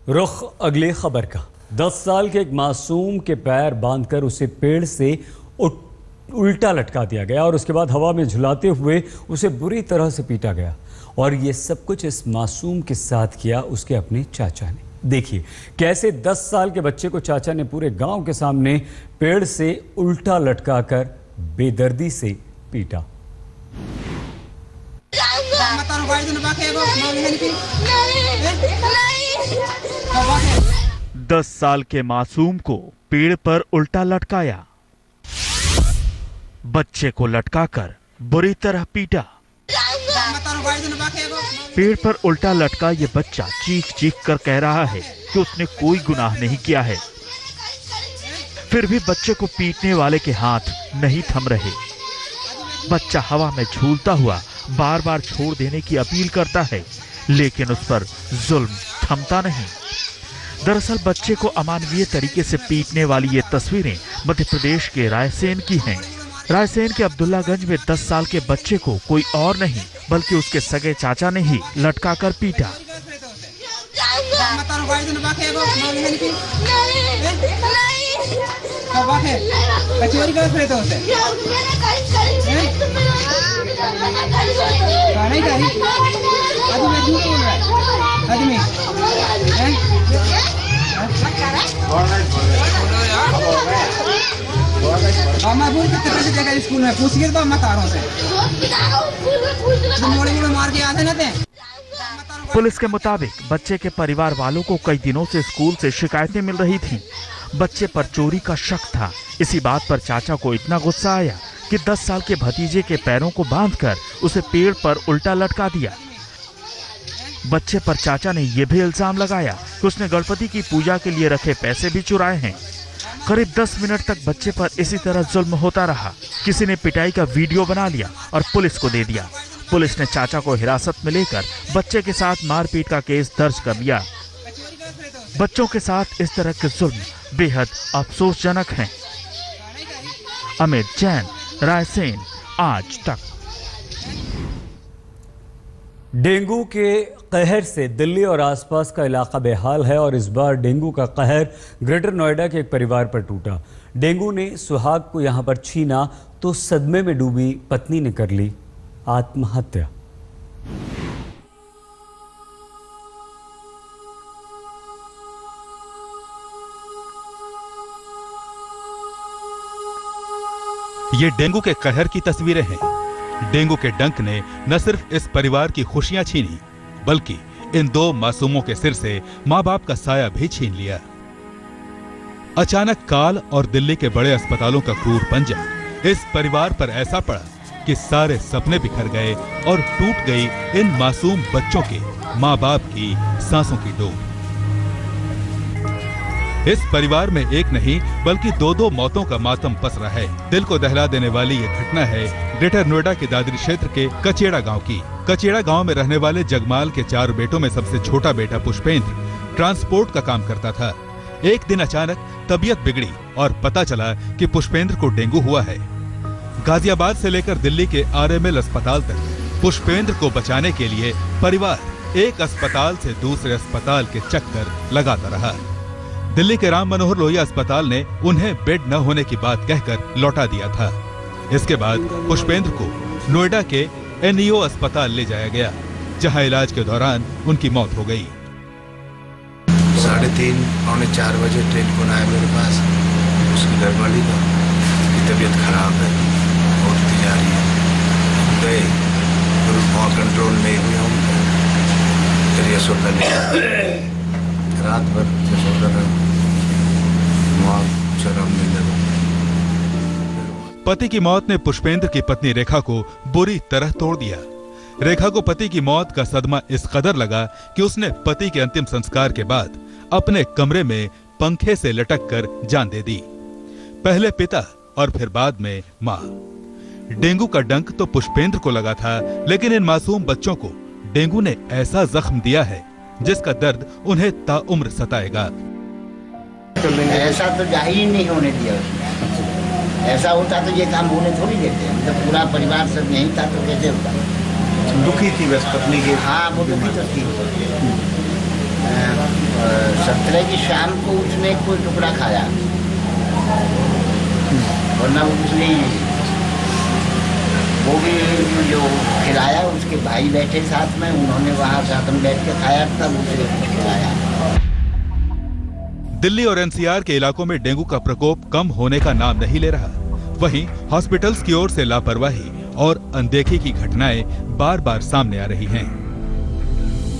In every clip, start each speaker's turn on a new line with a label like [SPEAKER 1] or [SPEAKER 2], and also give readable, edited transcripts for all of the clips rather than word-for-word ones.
[SPEAKER 1] रुख अगली खबर का। 10 साल के एक मासूम के पैर बांधकर उसे पेड़ से उल्टा लटका दिया गया और उसके बाद हवा में झुलाते हुए उसे बुरी तरह से पीटा गया। और ये सब कुछ इस मासूम के साथ किया उसके अपने चाचा ने। देखिए कैसे 10 साल के बच्चे को चाचा ने पूरे गांव के सामने पेड़ से उल्टा लटकाकर बेदर्दी से पीटा।
[SPEAKER 2] 10 साल के मासूम को पेड़ पर उल्टा लटकाया, बच्चे को लटकाकर बुरी तरह पीटा। पेड़ पर उल्टा लटका ये बच्चा चीख चीख कर कह रहा है कि उसने कोई गुनाह नहीं किया है। फिर भी बच्चे को पीटने वाले के हाथ नहीं थम रहे। बच्चा हवा में झूलता हुआ बार बार छोड़ देने की अपील करता है, लेकिन उस पर जुल्म थमता नहीं। दरअसल बच्चे को अमानवीय तरीके से पीटने वाली ये तस्वीरें मध्य प्रदेश के रायसेन की हैं। रायसेन के अब्दुल्लागंज में 10 साल के बच्चे को कोई और नहीं बल्कि उसके सगे चाचा ने ही लटकाकर पीटा।
[SPEAKER 3] स्कूल में पूछिए तो मत आ रहा है।
[SPEAKER 2] पुलिस के मुताबिक बच्चे के परिवार वालों को कई दिनों से स्कूल से शिकायतें मिल रही थीं। बच्चे पर चोरी का शक था। इसी बात पर चाचा को इतना गुस्सा आया कि 10 साल के भतीजे के पैरों को बांधकर उसे पेड़ पर उल्टा लटका दिया। बच्चे पर चाचा ने यह भी इल्जाम लगाया कि उसने गणपति की पूजा के लिए रखे पैसे भी चुराए हैं। करीब 10 मिनट तक बच्चे पर इसी तरह जुल्म होता रहा। किसी ने पिटाई का वीडियो बना लिया और पुलिस को दे दिया। पुलिस ने चाचा को हिरासत में लेकर बच्चे के साथ मारपीट का केस दर्ज कर लिया। बच्चों के साथ इस तरह के जुल्म बेहद अफसोसजनक हैं। अमित जैन, रायसेन, आज तक।
[SPEAKER 1] डेंगू के कहर से दिल्ली और आसपास का इलाका बेहाल है और इस बार डेंगू का कहर ग्रेटर नोएडा के एक परिवार पर टूटा। डेंगू ने सुहाग को यहां पर छीना तो सदमे में डूबी पत्नी ने कर ली आत्महत्या।
[SPEAKER 4] ये डेंगू के कहर की तस्वीरें हैं। डेंगू के डंक ने न सिर्फ इस परिवार की खुशियां छीनी बल्कि इन 2 मासूमों के सिर से मां बाप का साया भी छीन लिया। अचानक काल और दिल्ली के बड़े अस्पतालों का क्रूर पंजा इस परिवार पर ऐसा पड़ा कि सारे सपने बिखर गए और टूट गई इन मासूम बच्चों के मां बाप की सांसों की डोर। इस परिवार में एक नहीं बल्कि 2 मौतों का मातम पसरा है। दिल को दहला देने वाली ये घटना है ग्रेटर नोएडा के दादरी क्षेत्र के कचेड़ा गांव की। कचेड़ा गांव में रहने वाले जगमाल के 4 बेटों में सबसे छोटा बेटा पुष्पेंद्र ट्रांसपोर्ट का काम करता था। एक दिन अचानक तबीयत बिगड़ी और पता चला कि पुष्पेंद्र को डेंगू हुआ है। गाजियाबाद से लेकर दिल्ली के आरएमएल अस्पताल तक पुष्पेंद्र को बचाने के लिए परिवार एक अस्पताल से दूसरे अस्पताल के चक्कर लगाता रहा। दिल्ली के राम मनोहर लोहिया अस्पताल ने उन्हें बेड न होने की बात कहकर लौटा दिया था। इसके बाद पुष्पेंद्र को नोएडा के एनईओ अस्पताल ले जाया गया, जहां इलाज के दौरान उनकी मौत हो गई।
[SPEAKER 5] 3:30 पौने 4 बजे टेलीफोन आया मेरे पास। उसकी घरवाली का तबीयत खराब है, उठती जा रही है। गए बहुत कंट्रोल में हुए हम फिर ये रात भर
[SPEAKER 4] पति की मौत ने पुष्पेंद्र की पत्नी रेखा को बुरी तरह तोड़ दिया। रेखा को पति की मौत का सदमा इस कदर लगा कि उसने पति के अंतिम संस्कार के बाद अपने कमरे में पंखे से लटक कर जान दे दी। पहले पिता और फिर बाद में मां। डेंगू का डंक तो पुष्पेंद्र को लगा था, लेकिन इन मासूम बच्चों को डेंगू ने ऐसा जख्म दिया है जिसका दर्द उन्हें ताउम्र सताएगा।
[SPEAKER 6] ऐसा तो जाहिर नहीं होने दिया उसने। ऐसा होता तो ये काम होने थोड़ी देते हैं। मतलब पूरा परिवार सब नहीं था तो कैसे होता।
[SPEAKER 5] दुखी थी बस पत्नी की।
[SPEAKER 6] हाँ वो दुखी तो थी। 17 की शाम को उसने कोई टुकड़ा खाया, वरना उसने वो भी जो खिलाया उसके भाई बैठे साथ में, उन्होंने वहाँ साथ में बैठ के खाया, तब उसे खिलाया।
[SPEAKER 4] दिल्ली और एनसीआर के इलाकों में डेंगू का प्रकोप कम होने का नाम नहीं ले रहा। वहीं हॉस्पिटल्स की ओर से लापरवाही और अनदेखी की घटनाएं बार बार सामने आ रही हैं।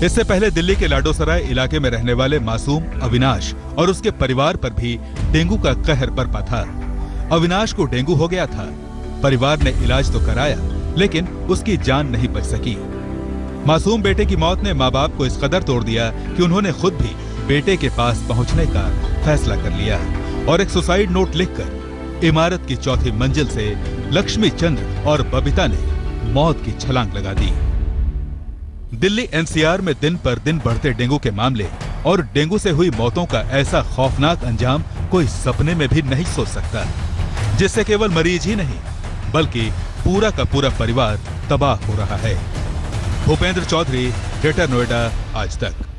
[SPEAKER 4] इससे पहले दिल्ली के लाडोसराय इलाके में रहने वाले मासूम अविनाश और उसके परिवार पर भी डेंगू का कहर बरपा था। अविनाश को डेंगू हो गया था। परिवार ने इलाज तो कराया, लेकिन उसकी जान नहीं बच सकी। मासूम बेटे की मौत ने माँ बाप को इस कदर तोड़ दिया कि उन्होंने खुद भी बेटे के पास पहुंचने का फैसला कर लिया और एक सुसाइड नोट लिखकर इमारत की चौथी मंजिल से लक्ष्मी चंद्र और बबीता ने मौत की छलांग लगा दी। दिल्ली एनसीआर में दिन पर दिन बढ़ते डेंगू के मामले और डेंगू से हुई मौतों का ऐसा खौफनाक अंजाम कोई सपने में भी नहीं सोच सकता, जिससे केवल मरीज ही नहीं बल्कि पूरा का पूरा परिवार तबाह हो रहा है। भूपेंद्र चौधरी, ग्रेटर नोएडा, आज तक।